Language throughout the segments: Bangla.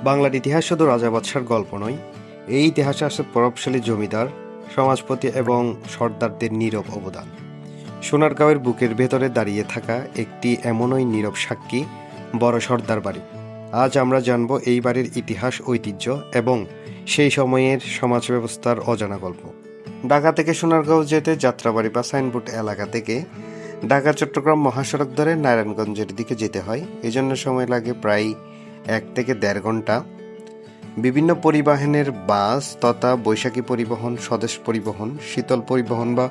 বাংলার ইতিহাস শুধু রাজা বাদশার গল্প নয়, এই ইতিহাসে আছে প্রভাবশালী জমিদার, সমাজপতি এবং সর্দারদের নীরব অবদান। সোনারগাঁওয়ের বুকের ভেতরে দাঁড়িয়ে থাকা একটি এমনই নীরব সাক্ষী বড় সর্দার বাড়ি। আজ আমরা জানব এই বাড়ির ইতিহাস, ঐতিহ্য এবং সেই সময়ের সমাজ ব্যবস্থার অজানা গল্প। ঢাকা থেকে সোনারগাঁও যেতে যাত্রাবাড়ি বা সাইনবোর্ড এলাকা থেকে ঢাকা চট্টগ্রাম মহাসড়ক ধরে নারায়ণগঞ্জের দিকে যেতে হয়। এজন্য সময় লাগে প্রায় 1 থেকে 1.5 ঘন্টা। বিভিন্ন পরিবহনের বাস তথা বৈশাখী পরিবহন, স্বদেশ পরিবহন, শীতল পরিবহন বা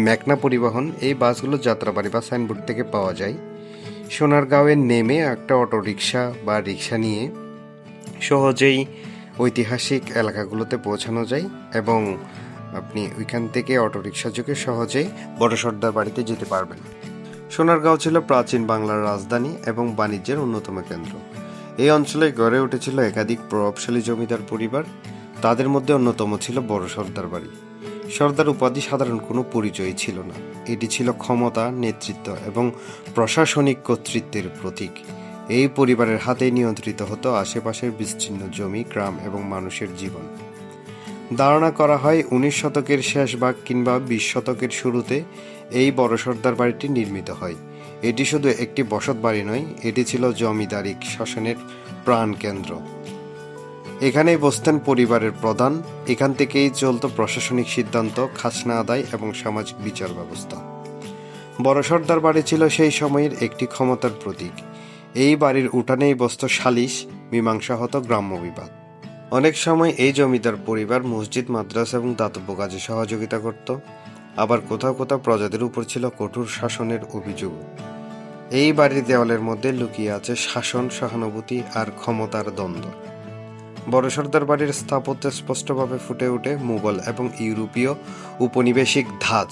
মেঘনা পরিবহন, এই বাসগুলো যাত্রাবাড়ি বা সাইনবোর্ড থেকে পাওয়া যায়। সোনারগাঁওয়ে নেমে একটা অটোরিকশা বা রিক্সা নিয়ে সহজেই ঐতিহাসিক এলাকাগুলোতে পৌঁছানো যায় এবং আপনি ওইখান থেকে অটোরিকশা যোগে সহজেই বড় সর্দার বাড়িতে যেতে পারবেন। সোনারগাঁও ছিল প্রাচীন বাংলার রাজধানী এবং বাণিজ্যের অন্যতম কেন্দ্র। এই অঞ্চলে গড়ে উঠেছিল একাধিক প্রভাবশালী জমিদার পরিবার। তাদের মধ্যে অন্যতম ছিল বড় সর্দার বাড়ি। সর্দার উপাধি সাধারণ কোনো পরিচয় ছিল না, এটি ছিল ক্ষমতা, নেতৃত্ব এবং প্রশাসনিক কর্তৃত্বের প্রতীক। এই পরিবারের হাতেই নিয়ন্ত্রিত হতো আশেপাশের বিস্তীর্ণ জমি, গ্রাম এবং মানুষের জীবন। ধারণা করা হয় 19 শতকের শেষ ভাগ কিংবা 20 শতকের শুরুতে এই বড় সর্দার বাড়িটি নির্মিত হয়। এটি শুধু একটি বসত বাড়ি নয়, এটি ছিল জমিদারি শাসনের প্রাণকেন্দ্র। এখানেই বসতেন পরিবারের প্রধান, এখান থেকেই চলত প্রশাসনিক সিদ্ধান্ত, খাজনা আদায় এবং সামাজিক বিচার ব্যবস্থা। বড় সর্দার বাড়ি ছিল সেই সময়ের একটি ক্ষমতার প্রতীক। এই বাড়ির উঠানেই বসত সালিশ, মীমাংসা হতো গ্রাম্য বিবাদ। অনেক সময় এই জমিদার পরিবার মসজিদ, মাদ্রাসা এবং দাতব্য কাজে সহযোগিতা করত। আবার কোথাও কোথাও প্রজাদের উপর ছিল কঠোর শাসনের অভিযোগ। এই বাড়ির দেওয়ালের মধ্যে লুকিয়ে আছে শাসন, সহানুভূতি আর ক্ষমতার দ্বন্দ্ব। বড় সর্দার বাড়ির স্থাপত্যে স্পষ্টভাবে ফুটে ওঠে মুঘল এবং ইউরোপীয় উপনিবেশিক ধাঁচ।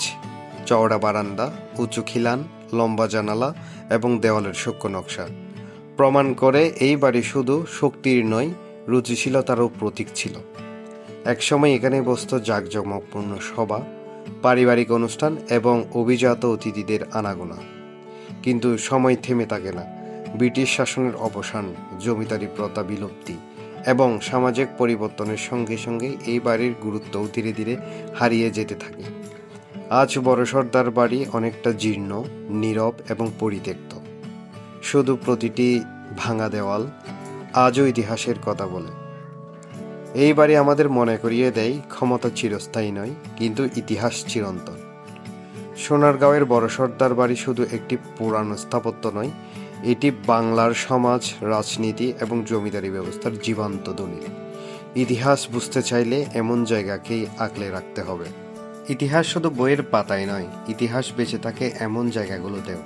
চওড়া বারান্দা, উঁচু খিলান, লম্বা জানালা এবং দেওয়ালের সূক্ষ্ম নকশা প্রমাণ করে এই বাড়ি শুধু শক্তির নয়, রুচিশীলতারও প্রতীক ছিল। একসময় এখানে বসত জাঁকজমকপূর্ণ সভা, পারিবারিক অনুষ্ঠান এবং অভিজাত অতিথিদের আনাগোনা। কিন্তু সময় থেমে থাকে না। ব্রিটিশ শাসনের অবসান, জমিদারি প্রথা বিলুপ্তি এবং সামাজিক পরিবর্তনের সঙ্গে সঙ্গে এই বাড়ির গুরুত্বও ধীরে ধীরে হারিয়ে যেতে থাকে। আজ বড় সর্দার বাড়ি অনেকটা জীর্ণ, নীরব এবং পরিত্যক্ত। শুধু প্রতিটি ভাঙা দেওয়াল আজও ইতিহাসের কথা বলে। এই বাড়ি আমাদের মনে করিয়ে দেয় ক্ষমতা চিরস্থায়ী নয়, কিন্তু ইতিহাস চিরন্তন। সোনারগাঁওয়ের বড় সর্দার বাড়ি শুধু একটি পুরানো স্থাপত্য নয়, এটি বাংলার সমাজ, রাজনীতি এবং জমিদারি ব্যবস্থার জীবন্ত দলিল। ইতিহাস বুঝতে চাইলে এমন জায়গাকেই আগলে রাখতে হবে। ইতিহাস শুধু বইয়ের পাতায় নয়, ইতিহাস বেঁচে থাকে এমন জায়গাগুলোতেও।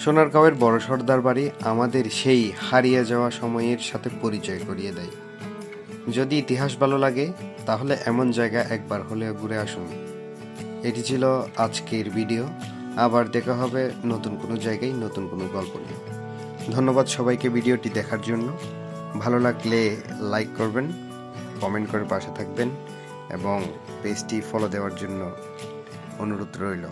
সোনারগাঁওয়ের বড় সর্দার বাড়ি আমাদের সেই হারিয়ে যাওয়া সময়ের সাথে পরিচয় করিয়ে দেয়। যদি ইতিহাস ভালো লাগে তাহলে এমন জায়গা একবার হলেও ঘুরে আসুন। এটি ছিল আজকের ভিডিও। আবার দেখা হবে নতুন কোনো জায়গায়, নতুন কোনো গল্প নিয়ে। ধন্যবাদ সবাইকে ভিডিওটি দেখার জন্য। ভালো লাগলে লাইক করবেন, কমেন্ট করে পাশে থাকবেন এবং পেজটি ফলো দেওয়ার জন্য অনুরোধ রইল।